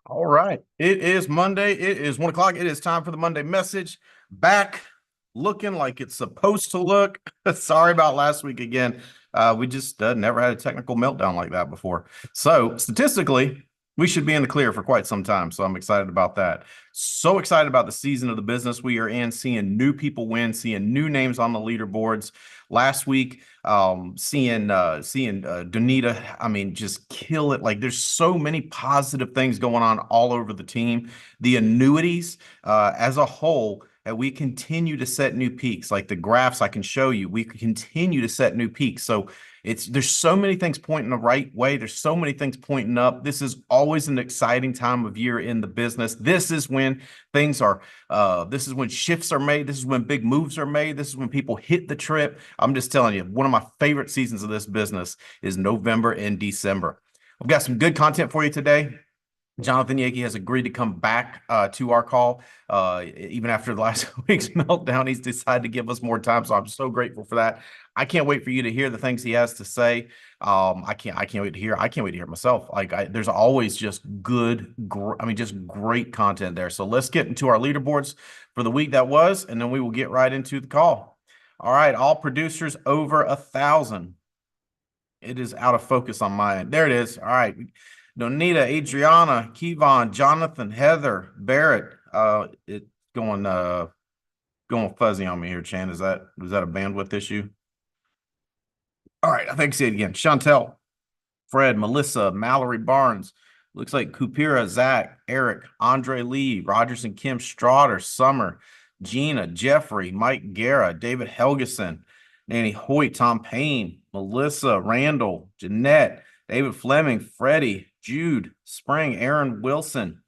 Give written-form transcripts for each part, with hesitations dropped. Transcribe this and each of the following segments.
All right. It is Monday. It is 1 o'clock. It is time for the Monday message. Back looking like it's supposed to look. Sorry about last week again. We just never had a technical meltdown like that before. So, statistically, we should be in the clear for quite some time. So, I'm excited about that. So excited about the season of the business we are in, seeing new people win, seeing new names on the leaderboards. Last week, seeing Donita, I mean, just kill it. Like there's so many positive things going on all over the team. The annuities as a whole, we continue to set new peaks. Like the graphs I can show you, we continue to set new peaks. So there's so many things pointing the right way. There's so many things pointing up. This is always an exciting time of year in the business. This is when things are this is when shifts are made. This is when big moves are made. This is when people hit the trip. I'm just telling you, one of my favorite seasons of this business is November and December. I've got some good content for you today. Jonathan Yankee has agreed to come back to our call. Even after last week's meltdown, he's decided to give us more time. So I'm so grateful for that. I can't wait for you to hear the things he has to say. I can't wait to hear. I can't wait to hear it myself. There's always just just great content there. So let's get into our leaderboards for the week that was, and then we will get right into the call. All right, all producers over 1,000. It is out of focus on my end. There it is. All right. Donita, Adriana, Kevon, Jonathan, Heather, Barrett. It's going fuzzy on me here, Chan. Is that a bandwidth issue? All right, I think see it again. Chantel, Fred, Melissa, Mallory Barnes. Looks like Kupira, Zach, Eric, Andre Lee, Rogers and Kim Straughter, Summer, Gina, Jeffrey, Mike Guerra, David Helgeson, Nanny Hoyt, Tom Payne, Melissa, Randall, Jeanette, David Fleming, Freddie, Jude, Spring, Aaron Wilson,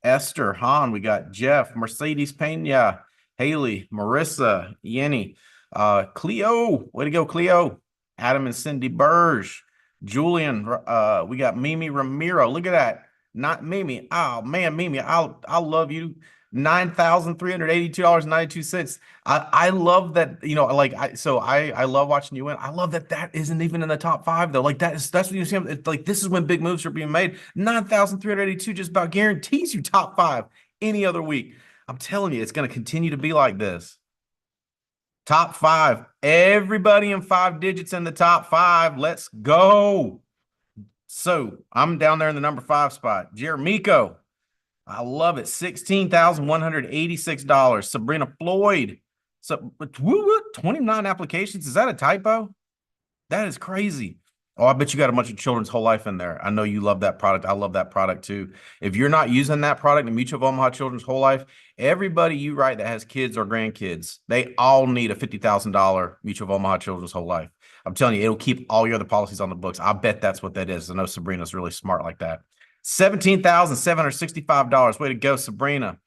Esther, Han, we got Jeff, Mercedes Pena, Haley, Marissa, Yenny, Cleo, way to go, Cleo, Adam and Cindy Burge, Julian, we got Mimi Ramiro. Look at that. Not Mimi. Oh man, Mimi, I'll love you. $9,382.92. I love that, I love watching you win. I love that isn't even in the top five though. Like that's what you see. It's like this is when big moves are being made. 9,382 just about guarantees you top five any other week. I'm telling you, it's going to continue to be like this. Top five. Everybody in 5 digits in the top 5. Let's go. So I'm down there in the number 5 spot. Jeremico. I love it. $16,186. Sabrina Floyd. So 29 applications. Is that a typo? That is crazy. Oh, I bet you got a bunch of Children's Whole Life in there. I know you love that product. I love that product too. If you're not using that product, the Mutual of Omaha Children's Whole Life, everybody you write that has kids or grandkids, they all need a $50,000 Mutual of Omaha Children's Whole Life. I'm telling you, it'll keep all your other policies on the books. I bet that's what that is. I know Sabrina's really smart like that. $17,765. Way to go, Sabrina.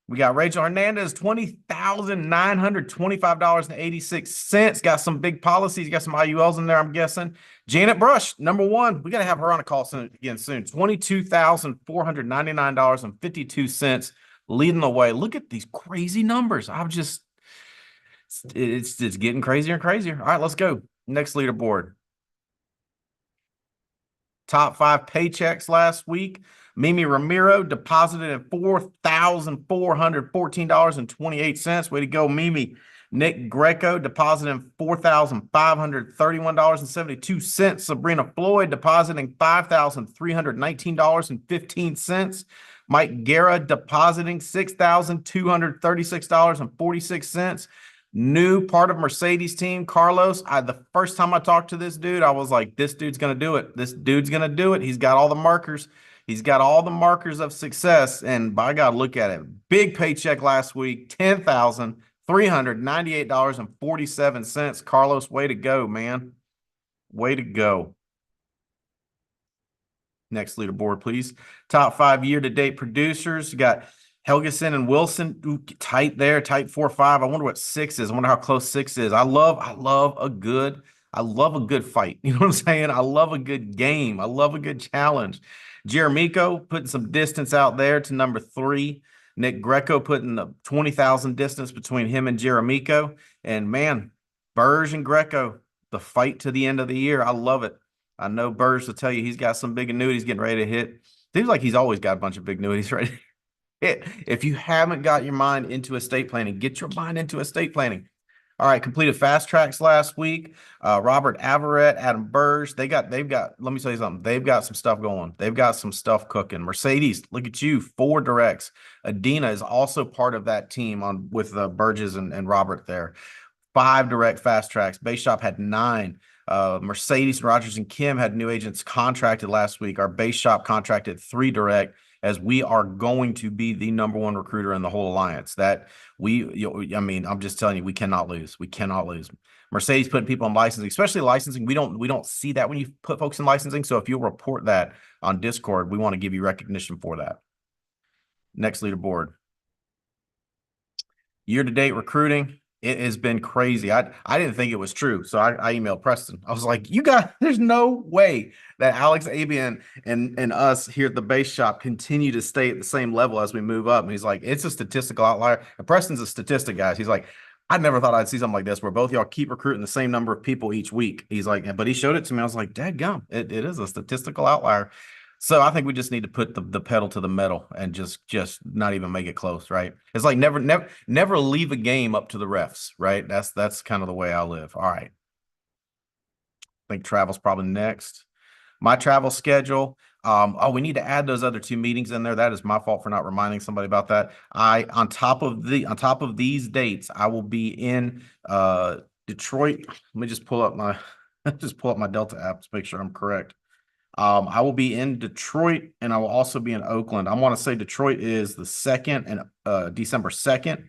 We got Rachel Hernandez, $20,925.86. Got some big policies. Got some IULs in there, I'm guessing. Janet Brush, number 1. We got to have her on a call again soon. $22,499.52, leading the way. Look at these crazy numbers. It's getting crazier and crazier. All right, let's go. Next leaderboard. Top 5 paychecks last week. Mimi Ramiro deposited at $4,414.28. Way to go, Mimi. Nick Greco depositing $4,531.72. Sabrina Floyd depositing $5,319.15. Mike Guerra depositing $6,236.46. New part of Mercedes team, Carlos. The first time I talked to this dude, I was like, this dude's going to do it. This dude's going to do it. He's got all the markers. He's got all the markers of success. And by God, look at it. Big paycheck last week, $10,398.47. Carlos, way to go, man. Way to go. Next leaderboard, please. Top 5 year-to-date producers. You got Helgeson and Wilson, tight there, tight 4-5. I wonder what 6 is. I wonder how close 6 is. I love a good fight. You know what I'm saying? I love a good game. I love a good challenge. Jeremico putting some distance out there to number 3. Nick Greco putting the 20,000 distance between him and Jeremico. And man, Burge and Greco, the fight to the end of the year. I love it. I know Burge will tell you he's got some big annuities getting ready to hit. Seems like he's always got a bunch of big annuities, right? If you haven't got your mind into estate planning, get your mind into estate planning. All right, completed fast tracks last week. Robert Averett, Adam Burge, they've got, let me tell you something. They've got some stuff going. They've got some stuff cooking. Mercedes, look at you, 4 directs. Adina is also part of that team on with Burgess and Robert there. 5 direct fast tracks. Base Shop had 9. Mercedes, Rogers, and Kim had new agents contracted last week. Our Base Shop contracted 3 direct, as we are going to be the #1 recruiter in the whole alliance. That I mean, I'm just telling you, we cannot lose. We cannot lose. Mercedes putting people on licensing, especially licensing. We don't see that when you put folks in licensing. So if you'll report that on Discord, we want to give you recognition for that. Next leaderboard. Year-to-date recruiting, it has been crazy. I didn't think it was true. So I emailed Preston. I was like, you guys, there's no way that Alex Abian and us here at the Base Shop continue to stay at the same level as we move up. And he's like, it's a statistical outlier. And Preston's a statistic, guys. He's like, I never thought I'd see something like this where both y'all keep recruiting the same number of people each week. He's like, but he showed it to me. I was like, dadgum, it is a statistical outlier. So I think we just need to put the pedal to the metal and just not even make it close, right? It's like never leave a game up to the refs, right? That's kind of the way I live. All right. I think travel's probably next. My travel schedule. Oh, we need to add those other 2 meetings in there. That is my fault for not reminding somebody about that. On top of these dates, I will be in Detroit. Let me just pull up my Delta app to make sure I'm correct. I will be in Detroit, and I will also be in Oakland. I want to say Detroit is the 2nd and December 2nd.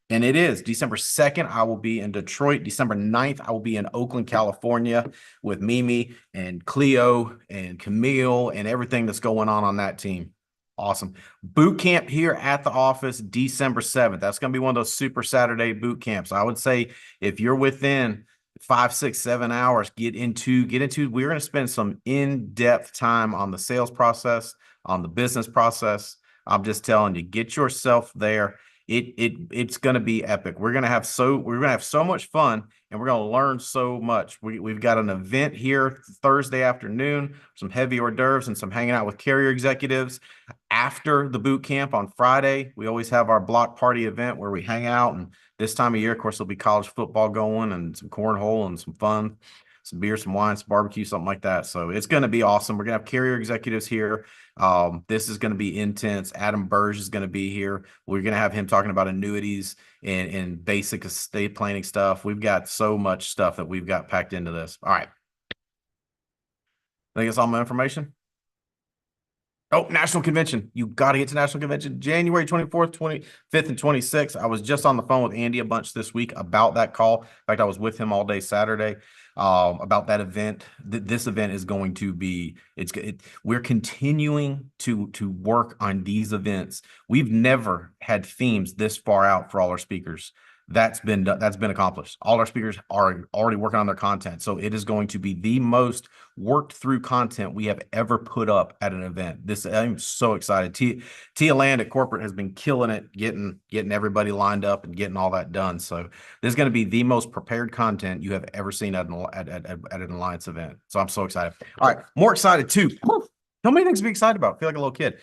And it is December 2nd. I will be in Detroit. December 9th, I will be in Oakland, California with Mimi and Cleo and Camille and everything that's going on that team. Awesome. Boot camp here at the office, December 7th. That's going to be one of those super Saturday boot camps. I would say if you're within 5, 6, 7 hours, get into, we're going to spend some in-depth time on the sales process, on the business process. I'm just telling you, get yourself there. It's going to be epic. We're going to have so much fun, and we're going to learn so much. We've got an event here Thursday afternoon, some heavy hors d'oeuvres and some hanging out with carrier executives. After the boot camp on Friday, we always have our block party event where we hang out. And this time of year, of course, there'll be college football going and some cornhole and some fun, some beer, some wine, some barbecue, something like that. So it's going to be awesome. We're going to have carrier executives here. This is going to be intense. Adam Burge is going to be here. We're going to have him talking about annuities and basic estate planning stuff. We've got so much stuff that we've got packed into this. All right. I think that's all my information. Oh, National Convention. You got to get to National Convention January 24th, 25th, and 26th. I was just on the phone with Andy a bunch this week about that call. In fact, I was with him all day Saturday about that event. This event is going to be, we're continuing to work on these events. We've never had themes this far out for all our speakers. That's been accomplished. All our speakers are already working on their content. So it is going to be the most worked through content we have ever put up at an event. I'm so excited. Tia Land at corporate has been killing it, getting everybody lined up and getting all that done. So this is going to be the most prepared content you have ever seen at an Alliance event. So I'm so excited. All right, more excited too. So many things to be excited about. I feel like a little kid.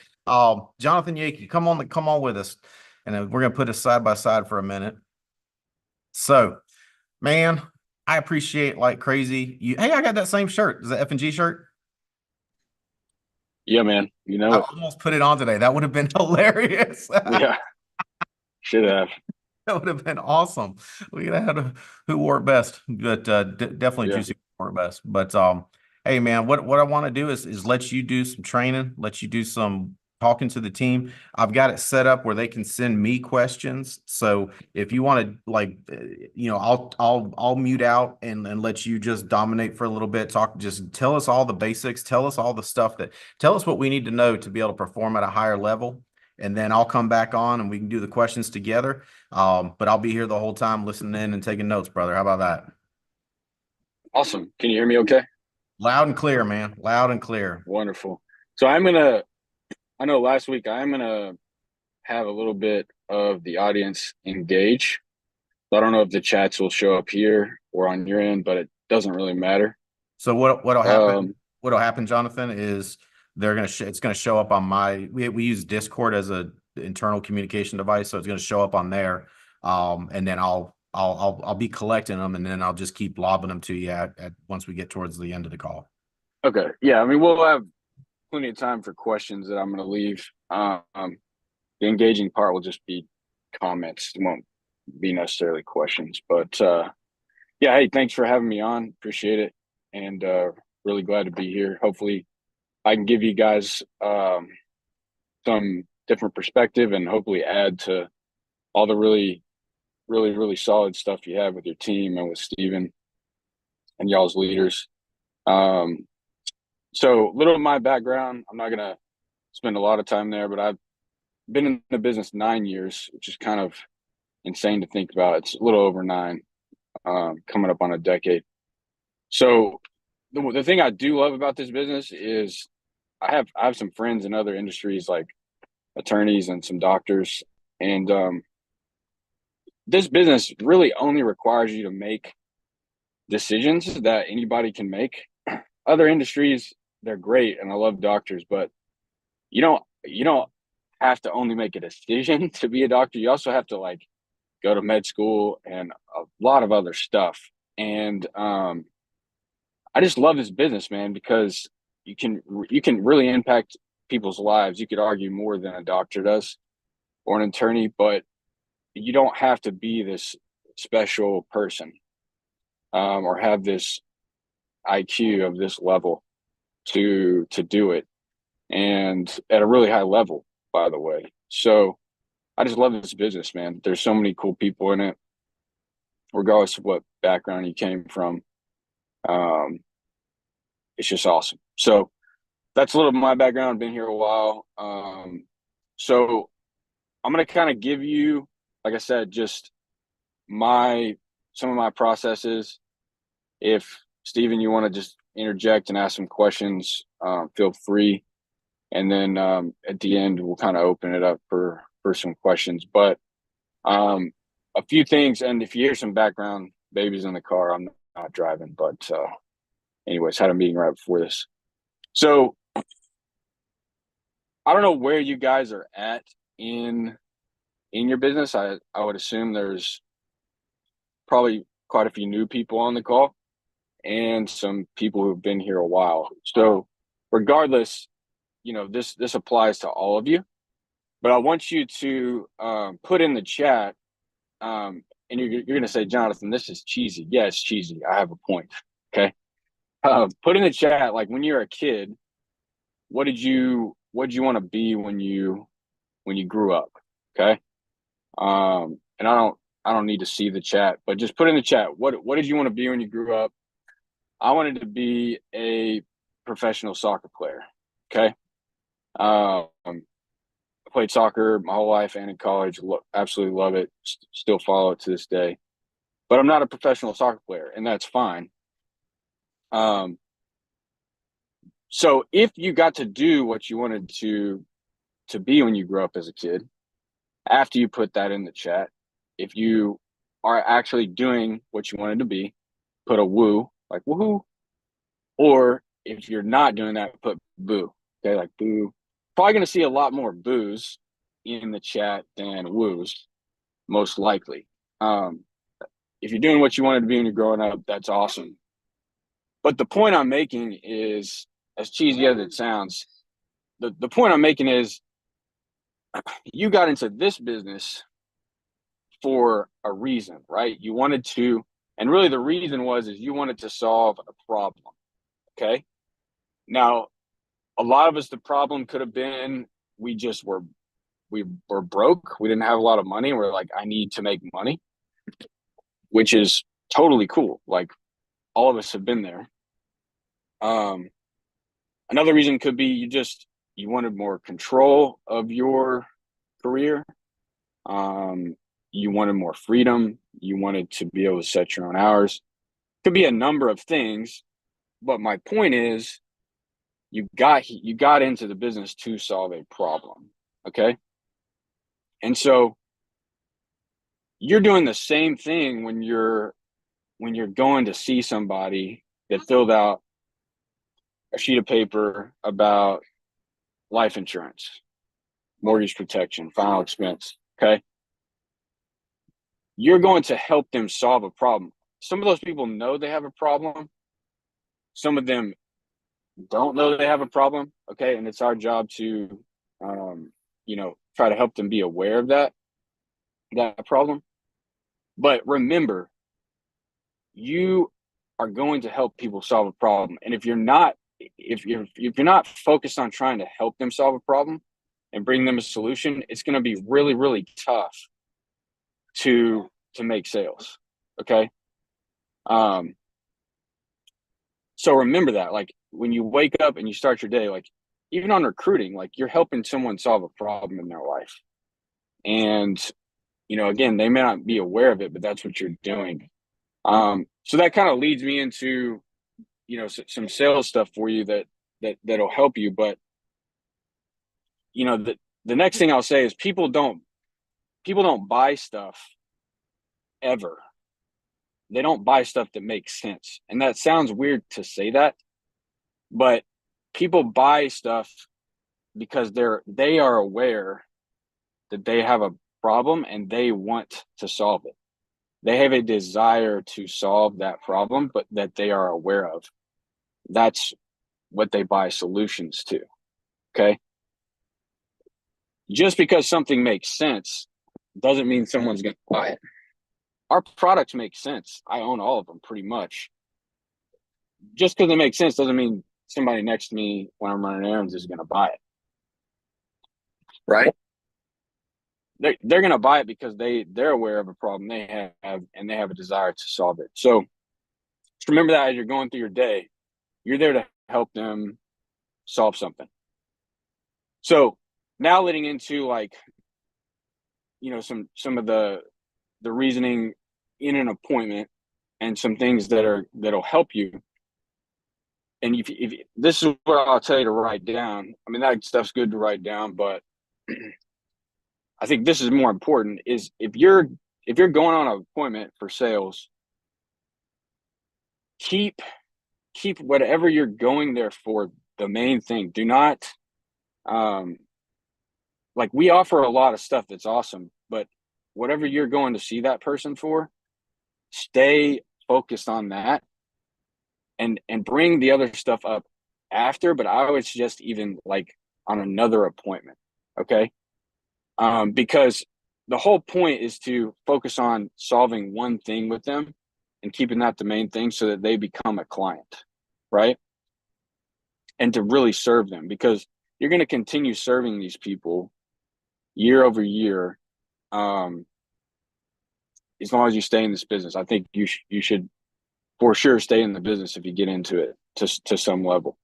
Jonathan Yakey, come on with us. And we're going to put us side by side for a minute. So, man, I appreciate like crazy. Hey, I got that same shirt. Is that F&G shirt? Yeah, man. You know, I almost put it on today. That would have been hilarious. yeah, should have. That would have been awesome. We could have had who wore it best, but definitely Yeah. Juicy wore it best. But hey, man, what I want to do is let you do some training, let you do some talking to the team. I've got it set up where they can send me questions. So if you want to like, I'll mute out and let you just dominate for a little bit. Just tell us all the basics. Tell us all the stuff tell us what we need to know to be able to perform at a higher level. And then I'll come back on and we can do the questions together. But I'll be here the whole time listening in and taking notes, brother. How about that? Awesome. Can you hear me okay? Loud and clear, man. Loud and clear. Wonderful. So I know last week I'm going to have a little bit of the audience engage. So I don't know if the chats will show up here or on your end, but it doesn't really matter. So what'll happen, Jonathan, is it's gonna show up on we use Discord as a internal communication device, so it's gonna show up on there. And then I'll be collecting them, and then I'll just keep lobbing them to you at once we get towards the end of the call. Okay. Yeah. I mean, we'll have plenty of time for questions that I'm going to leave. The engaging part will just be comments. It won't be necessarily questions. But yeah, hey, thanks for having me on. Appreciate it. And really glad to be here. Hopefully, I can give you guys some different perspective and hopefully add to all the really, really, really solid stuff you have with your team and with Steven and y'all's leaders. So, little of my background, I'm not going to spend a lot of time there, but I've been in the business 9 years, which is kind of insane to think about. It's a little over 9, coming up on a decade. So the thing I do love about this business is I have some friends in other industries like attorneys and some doctors, and this business really only requires you to make decisions that anybody can make. Other industries, they're great, and I love doctors, but you don't have to only make a decision to be a doctor. You also have to like go to med school and a lot of other stuff. And I just love this business, man, because you can really impact people's lives. You could argue more than a doctor does or an attorney, but you don't have to be this special person or have this IQ of this level to do it, and at a really high level, by the way. So I just love this business, man. There's so many cool people in it, regardless of what background you came from. Um, it's just awesome. So that's a little of my background. I've been here a while. So I'm gonna kind of give you, like I said, just my some of my processes. If Steven, you want to just interject and ask some questions, feel free. And then at the end, we'll kind of open it up for some questions. But a few things, and if you hear some background, babies in the car, I'm not driving. But anyways, had a meeting right before this. So I don't know where you guys are at in your business. I would assume there's probably quite a few new people on the call and some people who've been here a while. So regardless, this applies to all of you. But I want you to put in the chat, and you're going to say, Jonathan, this is cheesy. Yeah, it's cheesy. I have a point. Okay. Put in the chat, like when you're a kid, what did you want to be when you grew up? Okay. And I don't need to see the chat, but just put in the chat, what did you want to be when you grew up? I wanted to be a professional soccer player. Okay. I played soccer my whole life and in college. Absolutely love it. Still follow it to this day. But I'm not a professional soccer player, and that's fine. So if you got to do what you wanted to be when you grew up as a kid, after you put that in the chat, if you are actually doing what you wanted to be, put a woo, like woohoo. Or if you're not doing that, put boo. Okay, like boo. Probably going to see a lot more boos in the chat than woos, most likely. If you're doing what you wanted to be when you're growing up, that's awesome. But the point I'm making is, as cheesy as it sounds, the point I'm making is you got into this business for a reason, right? You wanted to, and really the reason is you wanted to solve a problem. Okay. Now, a lot of us, the problem could have been we were broke. We didn't have a lot of money. We're like, I need to make money, which is totally cool. Like all of us have been there. Another reason could be you wanted more control of your career. You wanted more freedom. You wanted to be able to set your own hours. Could be a number of things, but my point is you got into the business to solve a problem. Okay. And so you're doing the same thing when you're going to see somebody that filled out a sheet of paper about life insurance, mortgage protection, final expense. Okay. You're going to help them solve a problem. Some of those people know they have a problem. Some of them don't know they have a problem. Okay. And it's our job to, try to help them be aware of that problem. But remember, you are going to help people solve a problem. And if you're not focused on trying to help them solve a problem and bring them a solution, it's going to be really, really tough to make sales. Okay. So remember that, like, when you wake up and you start your day, like, even on recruiting, like, you're helping someone solve a problem in their life. And, again, they may not be aware of it, but that's what you're doing. So that kind of leads me into, some sales stuff for you that'll help you. But, the next thing I'll say is people don't buy stuff ever. They don't buy stuff that makes sense. And that sounds weird to say that, but people buy stuff because they are aware that they have a problem and they want to solve it. They have a desire to solve that problem, but that they are aware of. That's what they buy solutions to. Okay. Just because something makes sense doesn't mean someone's going to buy it. Our products make sense. I own all of them pretty much. Just because it makes sense doesn't mean somebody next to me when I'm running errands is going to buy it. Right? They're going to buy it because they're aware of a problem they have and they have a desire to solve it. So just remember that as you're going through your day, you're there to help them solve something. So now leading into, like, some of the reasoning in an appointment and some things that'll help you. And if this is what I'll tell you to write down. I mean, that stuff's good to write down, but I think this is more important, is if you're going on an appointment for sales, keep whatever you're going there for the main thing. Do not, like, we offer a lot of stuff that's awesome, but whatever you're going to see that person for, stay focused on that and bring the other stuff up after. But I would suggest even, like, on another appointment. Okay. Because the whole point is to focus on solving one thing with them and keeping that the main thing so that they become a client, right? And to really serve them, because you're going to continue serving these people year over year, as long as you stay in this business. I think you should for sure stay in the business if you get into it to some level.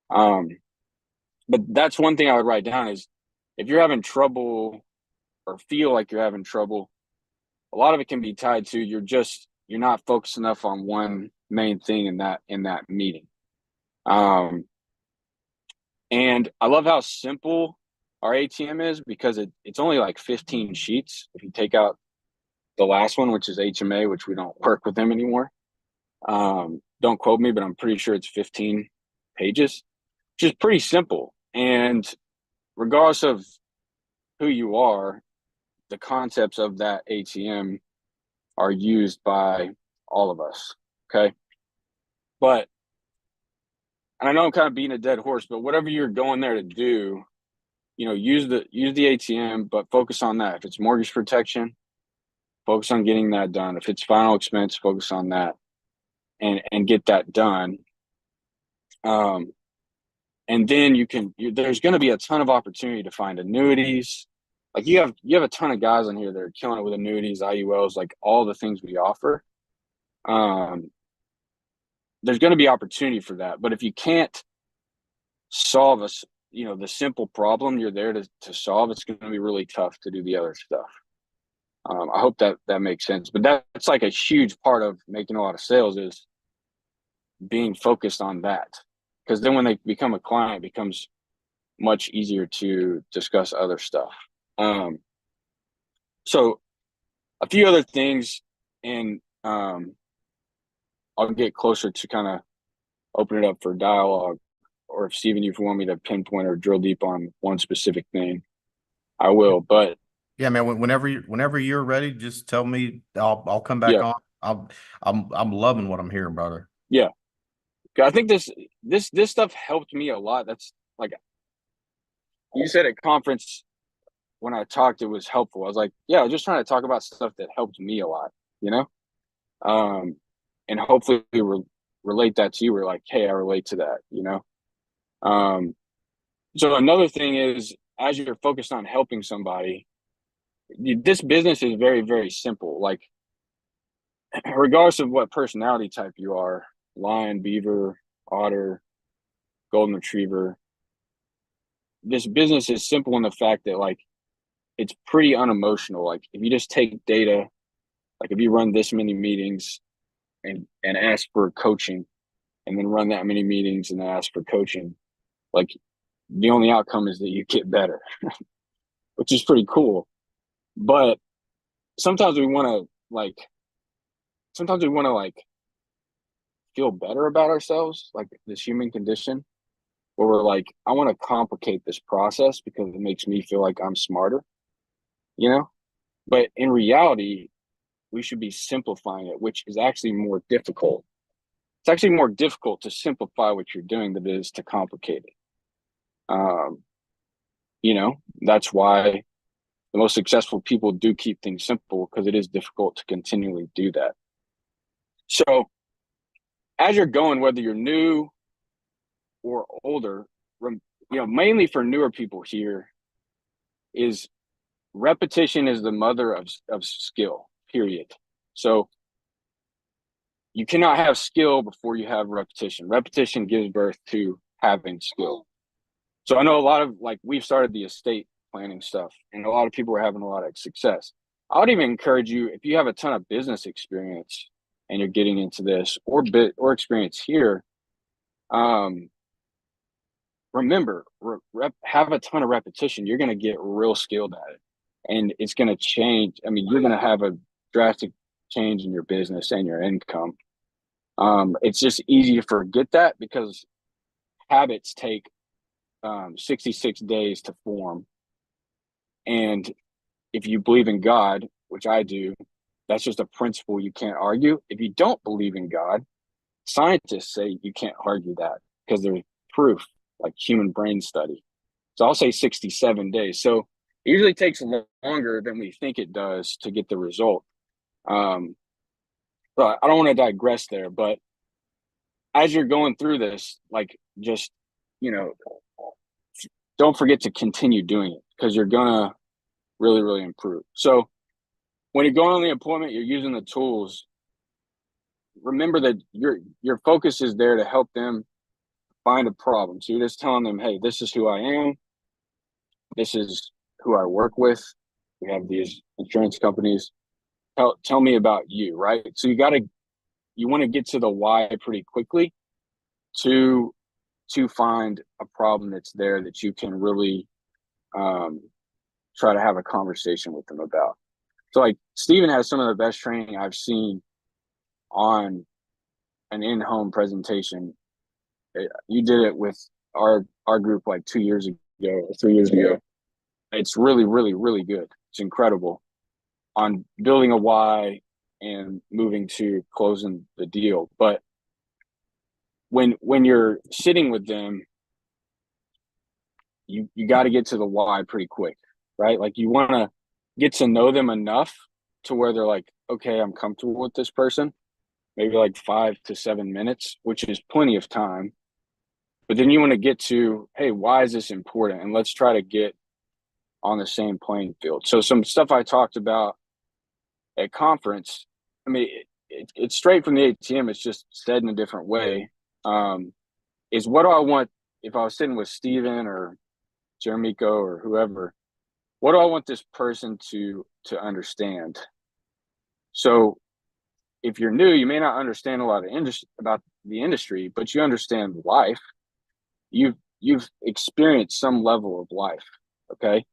But that's one thing I would write down, is if you're having trouble or feel like you're having trouble, a lot of it can be tied to you're not focused enough on one main thing in that meeting. And I love how simple our ATM is, because it's only like 15 sheets. If you take out the last one, which is HMA, which we don't work with them anymore. Don't quote me, but I'm pretty sure it's 15 pages, which is pretty simple. And regardless of who you are, the concepts of that ATM are used by all of us. Okay. And I know I'm kind of beating a dead horse, but whatever you're going there to do, use the ATM, but focus on that. If it's mortgage protection, focus on getting that done. If it's final expense, focus on that and get that done. And then there's going to be a ton of opportunity to find annuities. Like, you have a ton of guys on here that are killing it with annuities, IULs, like all the things we offer. There's going to be opportunity for that. But if you can't solve the simple problem you're there to solve, it's going to be really tough to do the other stuff. I hope that makes sense. But that's like a huge part of making a lot of sales, is being focused on that. Because then when they become a client, it becomes much easier to discuss other stuff. So a few other things, and I'll get closer to kind of open it up for dialogue or if Steven, if you want me to pinpoint or drill deep on one specific thing, I will. But Yeah, man. Whenever you're ready, just tell me. I'll come back yeah, on. I'm loving what I'm hearing, brother. yeah. I think this stuff helped me a lot. That's like you said at conference when I talked, it was helpful. I was like, yeah, I was just trying to talk about stuff that helped me a lot, you know? Um, and hopefully relate that to you. We're like, hey, I relate to that, you know? Um, so another thing is, as you're focused on helping somebody, this business is very, very simple. Like, regardless of what personality type you are, lion, beaver, otter, golden retriever, this business is simple in the fact that like it's pretty unemotional. Like if you just take data, like if you run this many meetings and ask for coaching and then run that many meetings and then ask for coaching, like the only outcome is that you get better, which is pretty cool. But sometimes we want to like feel better about ourselves, like this human condition where we're like, I want to complicate this process because it makes me feel like I'm smarter, you know? But in reality, we should be simplifying it, which is actually more difficult. It's actually more difficult to simplify what you're doing than it is to complicate it. Um, you know, that's why the most successful people do keep things simple because it is difficult to continually do that. So as you're going, whether you're new or older, mainly for newer people here, is repetition is the mother of skill, period. So you cannot have skill before you have repetition. Repetition gives birth to having skill. So I know a lot of like we've started the estate planning stuff and a lot of people are having a lot of success. I would even encourage you if you have a ton of business experience and you're getting into this or experience here, um, remember have a ton of repetition. You're going to get real skilled at it and it's going to change. I mean, you're going to have a drastic change in your business and your income. It's just easy to forget that because habits take 66 days to form. And if you believe in God, which I do, that's just a principle you can't argue. If you don't believe in God, scientists say you can't argue that because there's proof, like human brain study. So I'll say 67 days. So it usually takes longer than we think it does to get the result. Um, but I don't want to digress there, but as you're going through this, like just, you know, don't forget to continue doing it because you're gonna really, really improve. So when you're going on the appointment, you're using the tools. Remember that your focus is there to help them find a problem. So you're just telling them, hey, this is who I am. This is who I work with. We have these insurance companies. Tell me about you, right? So you want to get to the why pretty quickly to find a problem that's there that you can really um, try to have a conversation with them about. So like Steven has some of the best training I've seen on an in-home presentation. You did it with our group like 2 years ago or 3 years ago. It's really, really, really good. It's incredible on building a why and moving to closing the deal. But when you're sitting with them, you got to get to the why pretty quick, right? Like you want to get to know them enough to where they're like, okay, I'm comfortable with this person, maybe like 5 to 7 minutes, which is plenty of time. But then you want to get to, hey, why is this important? And let's try to get on the same playing field. So some stuff I talked about at conference, I mean, it's straight from the ATM. It's just said in a different way. Is what do I want if I was sitting with Steven or Jeremico or whoever, what do I want this person to understand? So if you're new, you may not understand a lot of about the industry, but you understand life. You've experienced some level of life. Okay.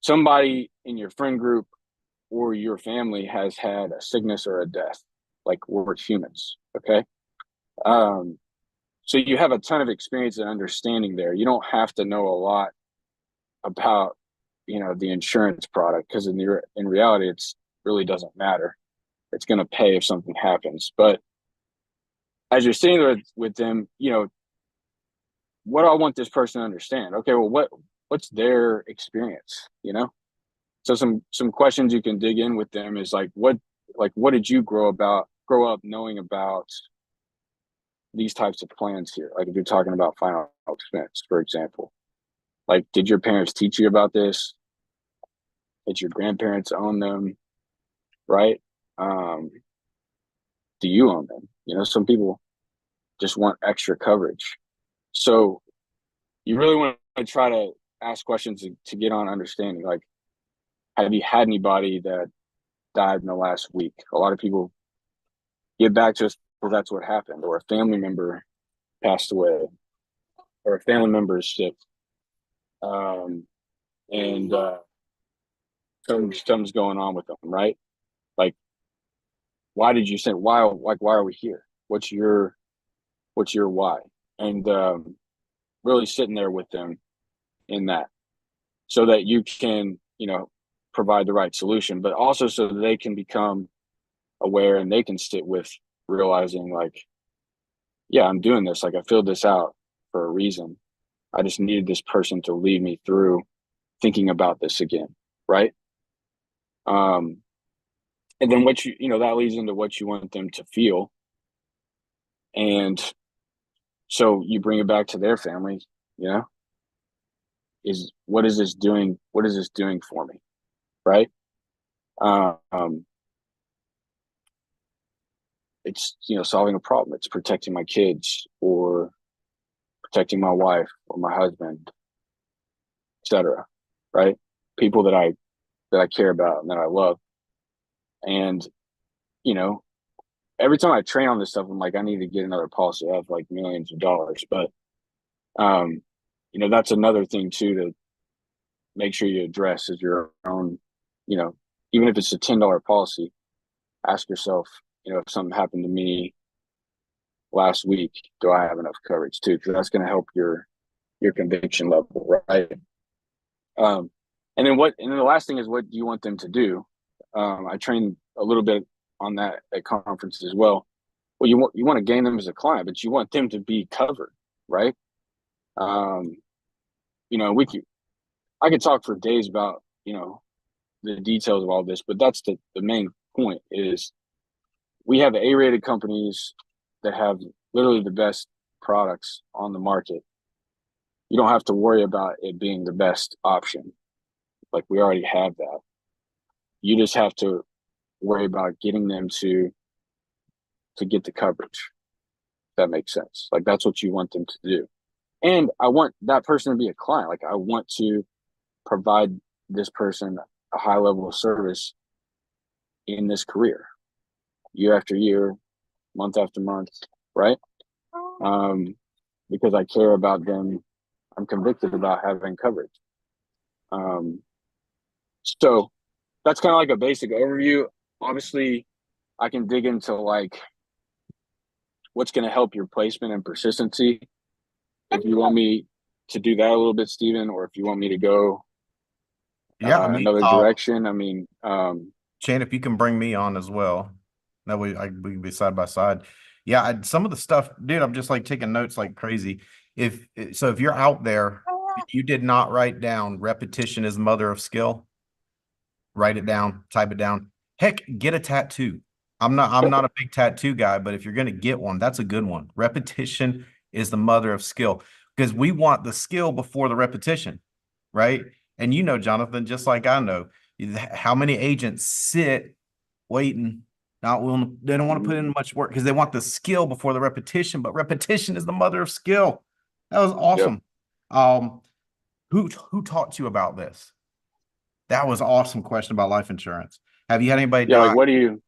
Somebody in your friend group or your family has had a sickness or a death, like we're humans. Okay. So you have a ton of experience and understanding there. You don't have to know a lot about, the insurance product, because in reality, it's really doesn't matter. It's going to pay if something happens. But as you're sitting there with them, what do I want this person to understand? Okay, well, what's their experience? So some questions you can dig in with them is what did you grow up knowing about these types of plans here? Like if you're talking about final expense, for example, like did your parents teach you about this? Did your grandparents own them? Right? Do you own them? Some people just want extra coverage. So you really want to try to ask questions to get on understanding. Like, have you had anybody that died in the last week? A lot of people get back to us, well, that's what happened, or a family member passed away, or a family member is sick, and something's going on with them, right? Like, why did you say why? Like, why are we here? What's your why? And really sitting there with them in that, so that you can provide the right solution, but also so that they can become aware and they can sit with realizing like, yeah, I'm doing this. Like I filled this out for a reason. I just needed this person to lead me through thinking about this again. Right. And then that leads into what you want them to feel. And so you bring it back to their family, what is this doing? What is this doing for me? Right. It's, solving a problem. It's protecting my kids or protecting my wife or my husband, etc. Right. People that I care about and that I love. And, every time I train on this stuff, I'm like, I need to get another policy. I have like millions of dollars, but, that's another thing too, to make sure you address is your own, even if it's a $10 policy, ask yourself, if something happened to me last week, do I have enough coverage too? Because that's going to help your conviction level, right? And then the last thing is, what do you want them to do? I train a little bit on that at conferences as well. Well, you want to gain them as a client, but you want them to be covered, right? I could talk for days about, the details of all this, but that's the main point is we have A-rated companies that have literally the best products on the market. You don't have to worry about it being the best option. Like we already have that. You just have to worry about getting them to get the coverage. If that makes sense. Like that's what you want them to do. And I want that person to be a client. Like I want to provide this person a high level of service in this career, year after year, month after month, right? Because I care about them. I'm convicted about having coverage. So that's kind of like a basic overview. Obviously, I can dig into like what's going to help your placement and persistency. If you want me to do that a little bit, Stephen, or if you want me to go another direction, Chan, if you can bring me on as well, that way we can be side by side. Yeah, some of the stuff, dude, I'm just like taking notes like crazy. If you're out there, you did not write down repetition is the mother of skill, write it down, type it down. Heck, get a tattoo. I'm not a big tattoo guy, but if you're going to get one, that's a good one. Repetition is the mother of skill, because we want the skill before the repetition, right? And Jonathan, just like I know, how many agents sit waiting, not willing, they don't want to put in much work because they want the skill before the repetition, but repetition is the mother of skill. That was awesome. Yep. Who taught you about this? That was an awesome question about life insurance. Have you had anybody die? Like what do you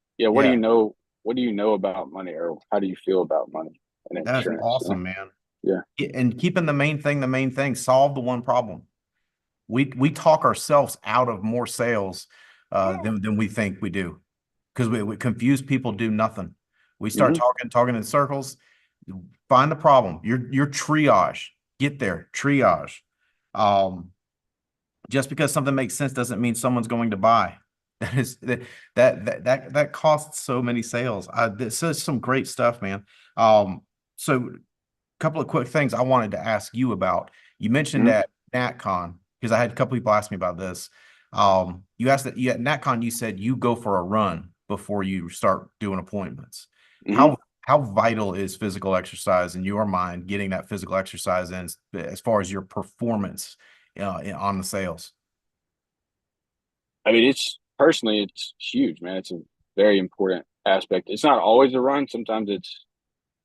know about money, or how do you feel about money and insurance? That's awesome, man. Yeah. And keeping the main thing, solve the one problem. We talk ourselves out of more sales than we think we do, because we confuse people, do nothing. We start talking in circles. Find the problem. Your triage. Get there. Triage. Um, just because something makes sense doesn't mean someone's going to buy. That is that costs so many sales. This is some great stuff, man. So a couple of quick things I wanted to ask you about. You mentioned Mhm. at NatCon, because I had a couple people ask me about this. You asked that you at NatCon, you said you go for a run before you start doing appointments. Mhm. How vital is physical exercise in your mind, getting that physical exercise in as far as your performance on the sales? I mean, it's huge, man. It's a very important aspect. It's not always a run. Sometimes it's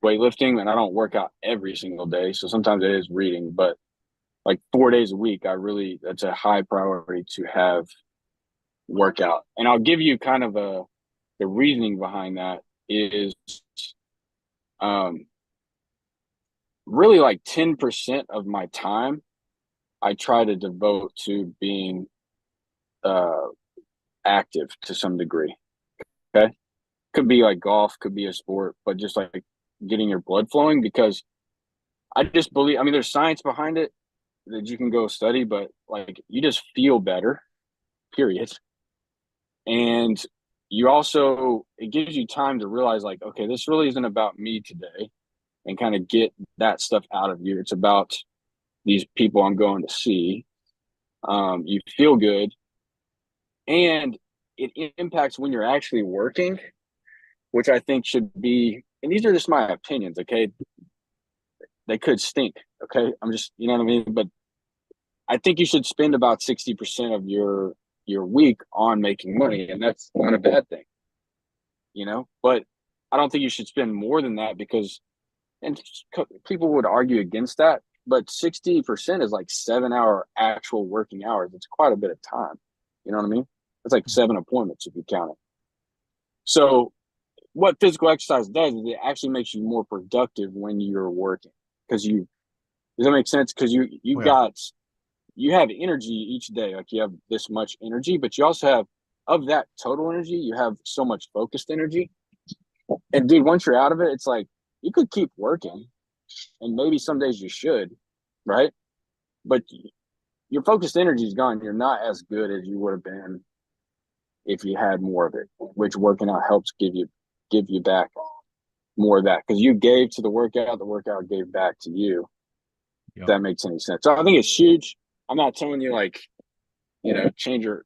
weightlifting, and I don't work out every single day. So sometimes it is reading, but like 4 days a week, that's a high priority to have workout. And I'll give you kind of the reasoning behind that is um really like 10% of my time I try to devote to being uh active to some degree. Okay. Could be like golf, could be a sport, but just like getting your blood flowing because I just believe, I mean, there's science behind it that you can go study, but like you just feel better, period. And you also, it gives you time to realize, like, okay, this really isn't about me today and kind of get that stuff out of you. It's about these people I'm going to see. You feel good and it impacts when you're actually working, which I think should be, and these are just my opinions, okay? They could stink, okay? I'm just, you know what I mean? But I think you should spend about 60% of your week on making money, and that's not a bad thing, you know? But I don't think you should spend more than that because and people would argue against that, but 60% is like 7 hour actual working hours. It's quite a bit of time. You know what I mean? It's like 7 appointments if you count it. So what physical exercise does is it actually makes you more productive when you're working because you does that make sense? Because Oh, yeah. you have energy each day, like you have this much energy, but you also have of that total energy, you have so much focused energy. And dude, once you're out of it, it's like you could keep working, and maybe some days you should, right? But your focused energy is gone. You're not as good as you would have been if you had more of it, which working out helps give you back more of that because you gave to the workout gave back to you. If Yep. that makes any sense. So I think it's huge. I'm not telling you like, change your,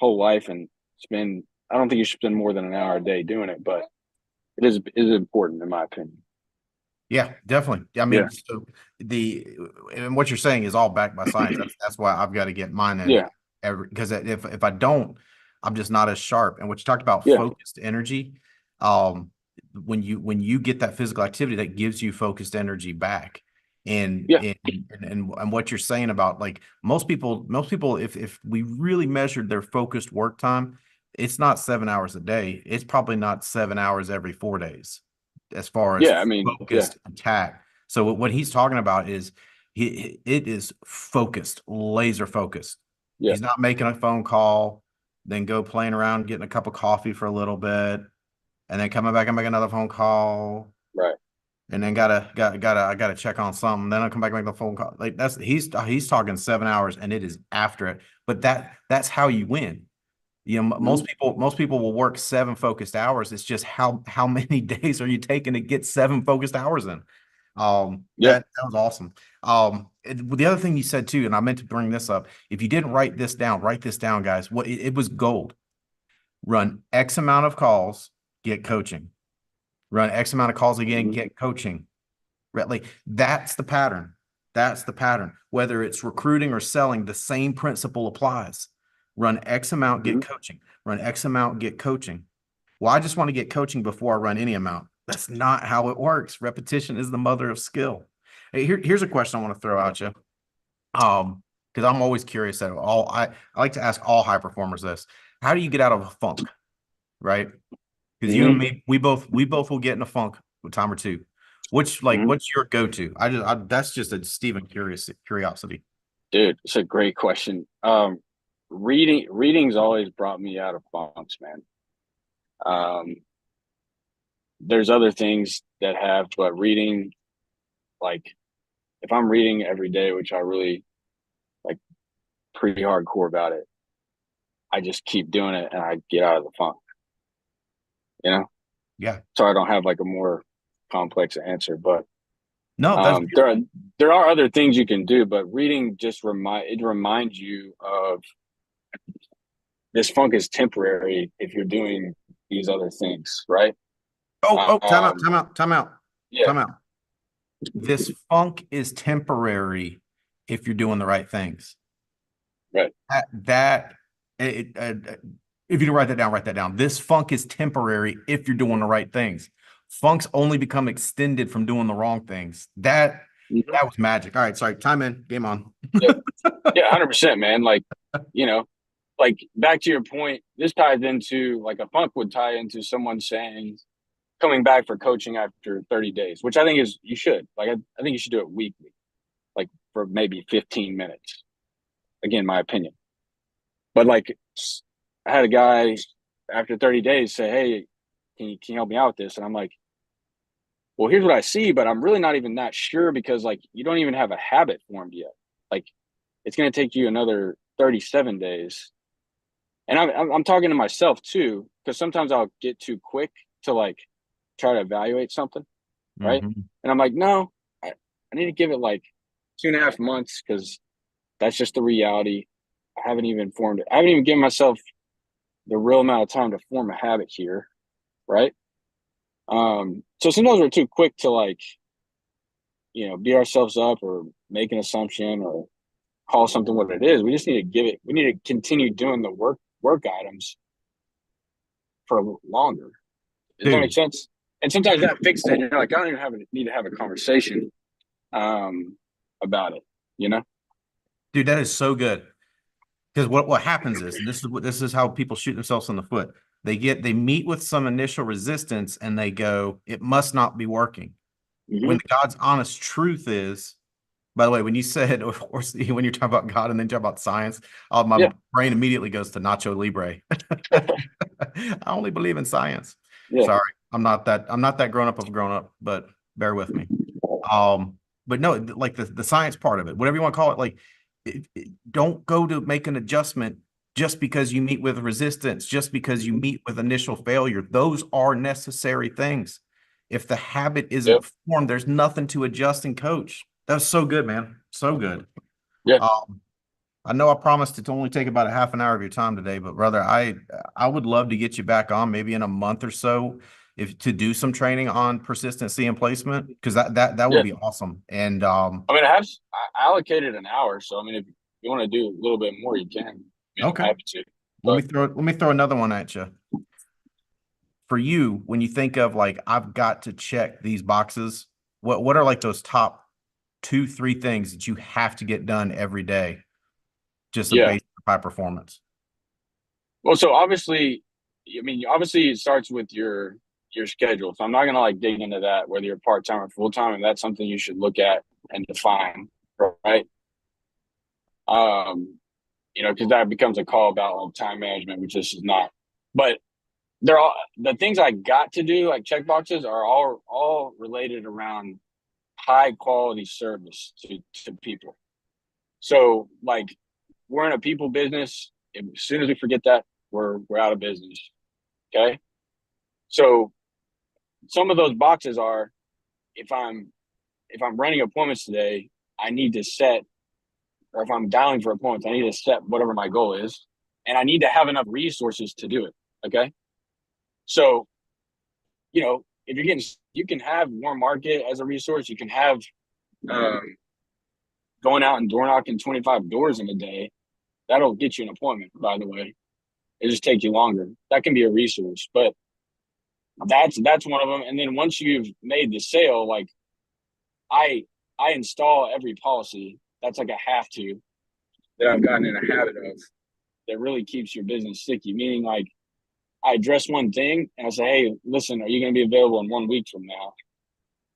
whole life and spend I don't think you should spend more than an hour a day doing it, but it is important in my opinion. Yeah, definitely. I Yeah. mean, so the and what you're saying is all backed by science. That's why I've got to get mine in Yeah. every because if I don't, I'm just not as sharp. And what you talked about Yeah. focused energy, um, when you get that physical activity, that gives you focused energy back. And Yeah. and and what you're saying about like most people, if we really measured their focused work time, it's not 7 hours a day. It's probably not 7 hours every 4 days as far as Yeah. I mean, yeah. focused attack. So what he's talking about is it is focused, laser focused. Yeah. He's not making a phone call, then go playing around, getting a cup of coffee for a little bit, and then coming back and make another phone call, Right. and then I gotta check on something. Then I'll come back and make the phone call. Like he's talking 7 hours, and it is after it. But that's how you win. Hmm. Most people will work 7 focused hours. It's just how many days are you taking to get 7 focused hours in? Yeah. That was awesome. The other thing you said too, and I meant to bring this up. If you didn't write this down, guys. What it was gold. Run X amount of calls, get coaching. Run X amount of calls again, Hmm. get coaching. Right? Like that's the pattern. That's the pattern. Whether it's recruiting or selling, the same principle applies. Run X amount, Hmm. get coaching. Run X amount, get coaching. Well, I just want to get coaching before I run any amount. That's not how it works. Repetition is the mother of skill. Hey, here's a question I want to throw at you. Because I'm always curious that I like to ask all high performers this. How do you get out of a funk? Right? Because you Hmm. and me, we both will get in a funk a time or two. Hmm. What's your go-to? That's just a Stephen curiosity. Dude, it's a great question. Reading's always brought me out of bunks, man. Um, there's other things that have, but reading, like if I'm reading every day, which I really like pretty hardcore about it, I just keep doing it and I get out of the funk, you know? Yeah. So I don't have like a more complex answer, but No, that's there beautiful. are other things you can do, but reading just reminds you of this funk is temporary if you're doing these other things, right? Oh, time out, Um, time out, time out, yeah, time out. This funk is temporary if you're doing the right things. right. That it, if you don't write that down, write that down. This funk is temporary if you're doing the right things. Funks only become extended from doing the wrong things. Mhm. That was magic. All right, sorry. Time in. Game on. Yeah, yeah, 100%, man. Like, you know, like back to your point, this ties into like a funk would tie into someone saying coming back for coaching after 30 days, which I think is you should. Like, I think you should do it weekly, like for maybe 15 minutes. Again, my opinion. But like, I had a guy after 30 days say, "Hey, can you help me out with this?" And I'm like, "Well, here's what I see, but I'm really not even that sure because like you don't even have a habit formed yet. Like, it's going to take you another 37 days." And I'm talking to myself too because sometimes I'll get too quick to like try to evaluate something, right? Mhm. And I'm like, no, I need to give it like 2.5 months because that's just the reality. I haven't even formed it. I haven't even given myself the real amount of time to form a habit here, right? So sometimes we're too quick to like, beat ourselves up or make an assumption or call something what it is. We just need to give it. We need to continue doing the work items for longer. Does that make Dude, sense? And sometimes that fixes it. You're like, I don't even need to have a conversation about it. You know? dude, that is so good. Because what happens is, and this is how people shoot themselves in the foot. They meet with some initial resistance and they go, it must not be working. When Mm-hmm. the God's honest truth is, by the way, when you said, of course, when you're talking about God and then talk about science, my Yeah. brain immediately goes to Nacho Libre. I only believe in science. Yeah. Sorry, I'm not that grown up of a grown up, but bear with me. Um, but no, like the science part of it, whatever you want to call it, like don't go to make an adjustment just because you meet with resistance, just because you meet with initial failure. Those are necessary things. If the habit Yep. isn't formed, there's nothing to adjust and coach. That's so good, man. So good. Yeah. Um, I know I promised to only take about a half an hour of your time today, but brother, I would love to get you back on maybe in a month or so if to do some training on persistency and placement because that would Yeah. be awesome. And I mean, I allocated an hour, so I mean, if you want to do a little bit more, you can. I mean, I'm okay, happy to. let me But throw another one at you. For you, when you think of like I've got to check these boxes, what are like those top two, three things that you have to get done every day just to yeah, base high performance? well, so obviously, I mean, obviously, it starts with your schedule. So I'm not gonna like dig into that whether you're part time or full time, and that's something you should look at and define, right? Um, because that becomes a call about like time management, which this is not. But they're all the things I got to do, like check boxes, are all related around high quality service to people. So like we're in a people business. As soon as we forget that, we're out of business. Okay. So some of those boxes are if I'm running appointments today, I need to set or if I'm dialing for appointments, I need to set whatever my goal is. And I need to have enough resources to do it. Okay. So, if you're getting you can have warm market as a resource, you can have um, going out and door knocking 25 doors in a day. That'll get you an appointment, by the way. It just takes you longer. That can be a resource, but that's one of them. And then once you've made the sale, like I I install every policy. That's like a have to that I've gotten in a habit of that really keeps your business sticky. Meaning like I address one thing and I say, hey, listen, are you going to be available in 1 week from now?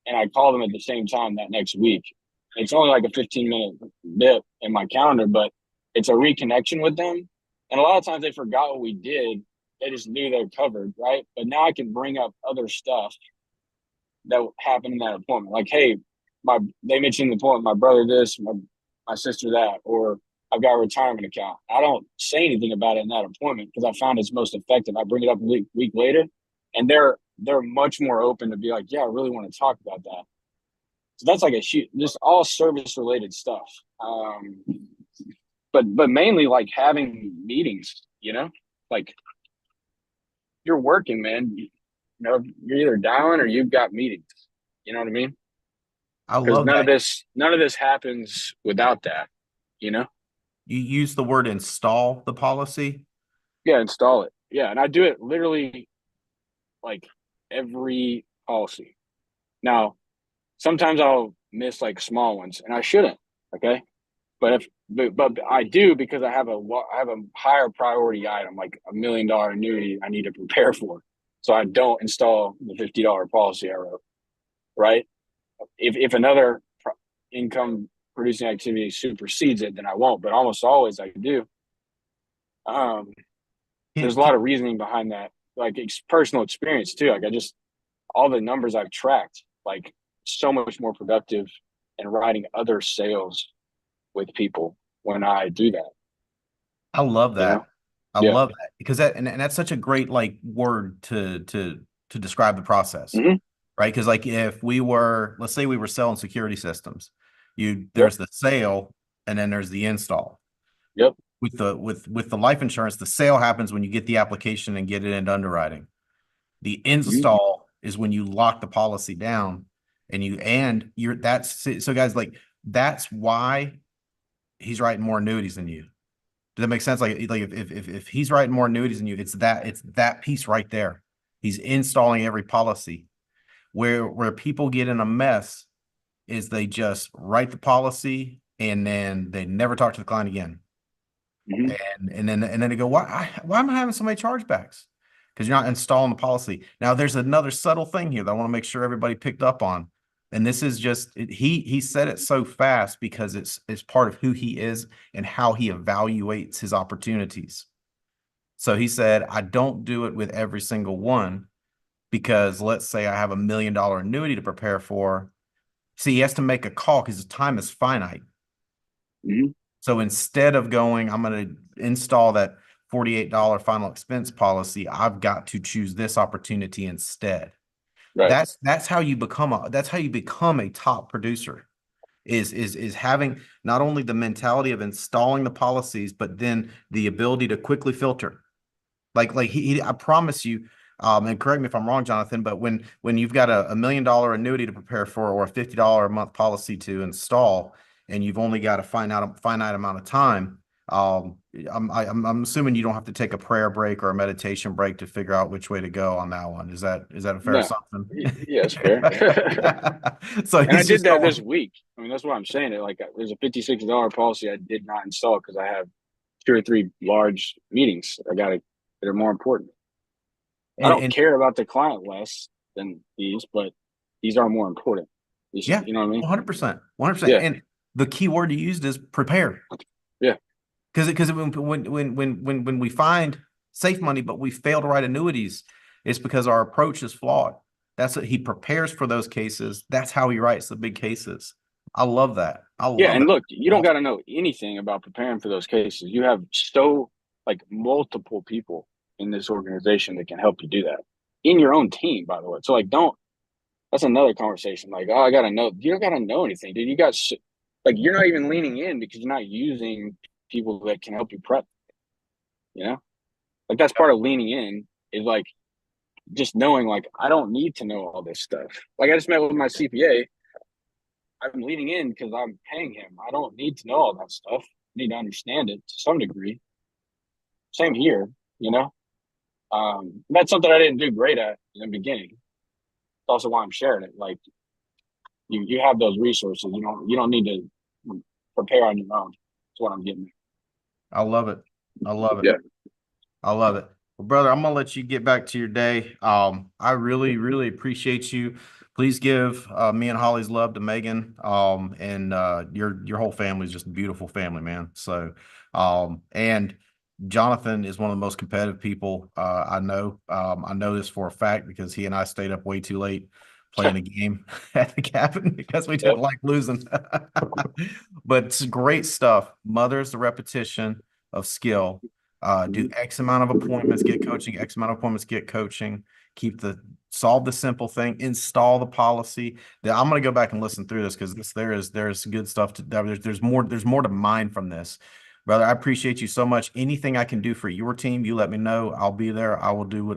And I call them at the same time that next week. It's only like a 15-minute bit in my calendar, but it's a reconnection with them. And a lot of times they forgot what we did. They just knew they're covered, right? But now I can bring up other stuff that happened in that appointment. Like, hey, they mentioned the appointment, my brother this, my sister that, or I've got a retirement account. I don't say anything about it in that appointment because I found it's most effective. I bring it up a week later, and they're much more open to be like, yeah, I really want to talk about that. So that's like a shoot, just all service related stuff. But mainly like having meetings, like you're working, man. You're either dialing or you've got meetings. You know what I mean? I Because love that. none of this happens without that. You know? You use the word install the policy. Yeah, install it. Yeah, and I do it literally like every policy. Now, sometimes I'll miss like small ones, and I shouldn't. Okay, but I do because I have a higher priority item like $1 million annuity I need to prepare for, so I don't install the $50 policy I wrote. Right? If another income producing activity supersedes it, then I won't. But almost always I do. Um, there's a lot of reasoning behind that, like personal experience too. Like all the numbers I've tracked, like so much more productive and writing other sales with people when I do that. I love You know? that. I Yeah. love that because and that's such a great like word to describe the process, Mm-hmm. right? Because like if let's say we were selling security systems, Yep. there's the sale and then there's the install. Yep. With the life insurance, the sale happens when you get the application and get it into underwriting. The Mm-hmm. install is when you lock the policy down so guys, like that's why he's writing more annuities than you. Does that make sense? Like if he's writing more annuities than you, it's that piece right there. He's installing every policy. Where people get in a mess is they just write the policy and then they never talk to the client again. Mm-hmm. And then they go, why am I having so many chargebacks? Because you're not installing the policy. Now there's another subtle thing here that I want to make sure everybody picked up on. And this is he said it so fast because it's part of who he is and how he evaluates his opportunities. So he said, I don't do it with every single one because let's say I have $1 million annuity to prepare for. See, he has to make a call because his time is finite. Mm-hmm. So instead of going, I'm going to install that $48 final expense policy, I've got to choose this opportunity instead. Right. That's how you become a top producer is having not only the mentality of installing the policies, but then the ability to quickly filter. Like I promise you, and correct me if I'm wrong, Jonathan, but when you've got a $1 million annuity to prepare for or a $50 a month policy to install, and you've only got a finite amount of time, I'm assuming you don't have to take a prayer break or a meditation break to figure out which way to go on that one. Is that a fair No. assumption? Yeah, it's fair. So And I he's did just that this going. week. I mean, that's what I'm saying. Like, there's a $56 policy I did not install because I have 2 or 3 large meetings that are more important. I don't And care about the client less than these, but these are more important. yeah, You know what I mean? 100%, 100%. Yeah. And the key word you used is prepare. Yeah. Because when we find safe money, but we fail to write annuities, it's because our approach is flawed. That's what he prepares for those cases. That's how he writes the big cases. I love that. I Yeah. love And that. look, you don't got to know anything about preparing for those cases. You have like multiple people in this organization that can help you do that in your own team, by the way. So, like, that's another conversation. Like, oh, I got to know. You don't got to know anything, dude. Like, you're not even leaning in because you're not using people that can help you prep, you know? Like, that's part of leaning in is like just knowing, like, I don't need to know all this stuff. Like, I just met with my CPA. I'm leaning in because I'm paying him. I don't need to know all that stuff. I need to understand it to some degree. Same here, you know? That's something I didn't do great at in the beginning. It's also why I'm sharing it. Like, you have those resources. You don't need to prepare on your own. That's what I'm getting I love it. I love at. it. Yeah. I love it. Well, brother, I'm gonna let you get back to your day. I really, really appreciate you. Please give me and Holly's love to Megan. And your whole family is just a beautiful family, man. So, and Jonathan is one of the most competitive people I know. I know this for a fact because he and I stayed up way too late playing a game at the cabin because we Yep. didn't like losing. But it's great stuff. Mother's the repetition of skill. Do X amount of appointments, get coaching, X amount of appointments, get coaching. Solve the simple thing, install the policy. I'm going to go back and listen through this because there's good stuff there's more to mine from this. Brother, I appreciate you so much. Anything I can do for your team, you let me know. I'll be there. I will do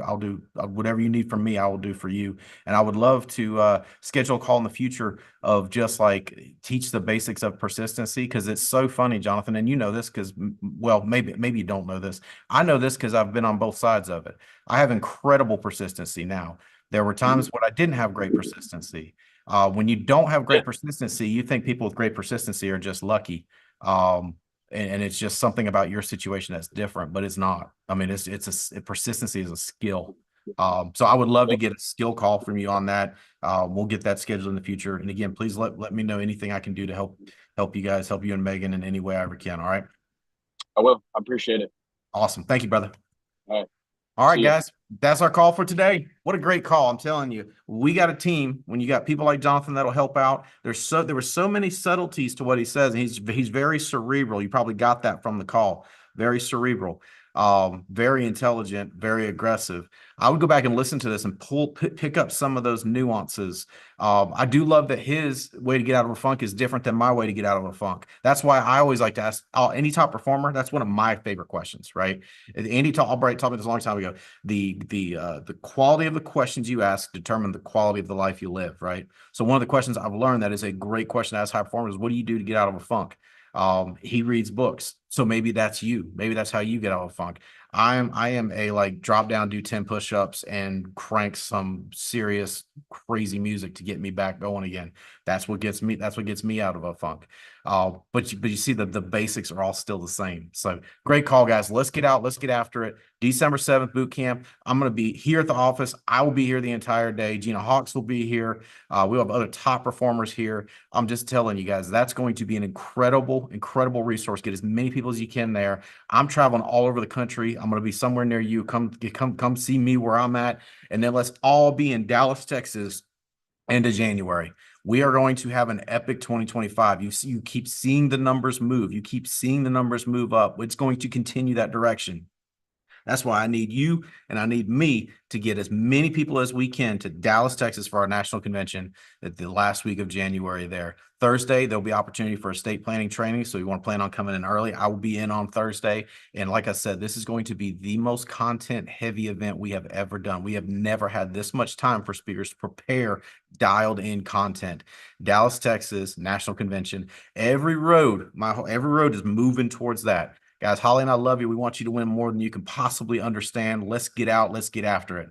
whatever you need from me, I will do for you. And I would love to schedule a call in the future of just like teach the basics of persistency because it's so funny, Jonathan. And you know this because, well, maybe you don't know this. I know this because I've been on both sides of it. I have incredible persistency now. There were times when I didn't have great persistency. When you don't have great persistency, you think people with great persistency are just lucky. And it's just something about your situation that's different, but it's not. I mean, persistency is a skill. So I would love to get a skill call from you on that. We'll get that scheduled in the future. And again, please let me know anything I can do to help you guys, help you and Megan in any way I ever can. All right. I will. I appreciate it. Awesome. Thank you, brother. All right. All right, See ya. guys, that's our call for today. What a great call. I'm telling you, we got a team when you got people like Jonathan that'll help out. There were so many subtleties to what he says. And he's very cerebral. You probably got that from the call. Very cerebral, very intelligent, very aggressive. I would go back and listen to this and pick up some of those nuances. I do love that his way to get out of a funk is different than my way to get out of a funk. That's why I always like to ask any top performer. That's one of my favorite questions, right? Andy Albright taught me this a long time ago. The quality of the questions you ask determine the quality of the life you live, right? So one of the questions I've learned that is a great question to ask high performers: what do you do to get out of a funk? He reads books. So maybe that's you. Maybe that's how you get out of a funk. I am a like drop down, do 10 push-ups and crank some serious crazy music to get me back going again. That's what gets me out of a funk. But you see the basics are all still the same. So great call, guys. Let's get out. Let's get after it. December 7th boot camp. I'm going to be here at the office. I will be here the entire day. Gina Hawks will be here. We'll have other top performers here. I'm just telling you guys, that's going to be an incredible resource. Get as many people as you can there. I'm traveling all over the country. I'm going to be somewhere near you. Come see me where I'm at. And then let's all be in Dallas, Texas, end of January. We are going to have an epic 2025. You keep seeing the numbers move. You keep seeing the numbers move up. It's going to continue that direction. That's why I need you and I need me to get as many people as we can to Dallas, Texas for our national convention at the last week of January there. Thursday, there'll be opportunity for estate planning training. So you want to plan on coming in early. I will be in on Thursday. And like I said, this is going to be the most content heavy event we have ever done. We have never had this much time for speakers to prepare dialed in content. Dallas, Texas, national convention. Every road is moving towards that. Guys, Holly and I love you. We want you to win more than you can possibly understand. Let's get out. Let's get after it.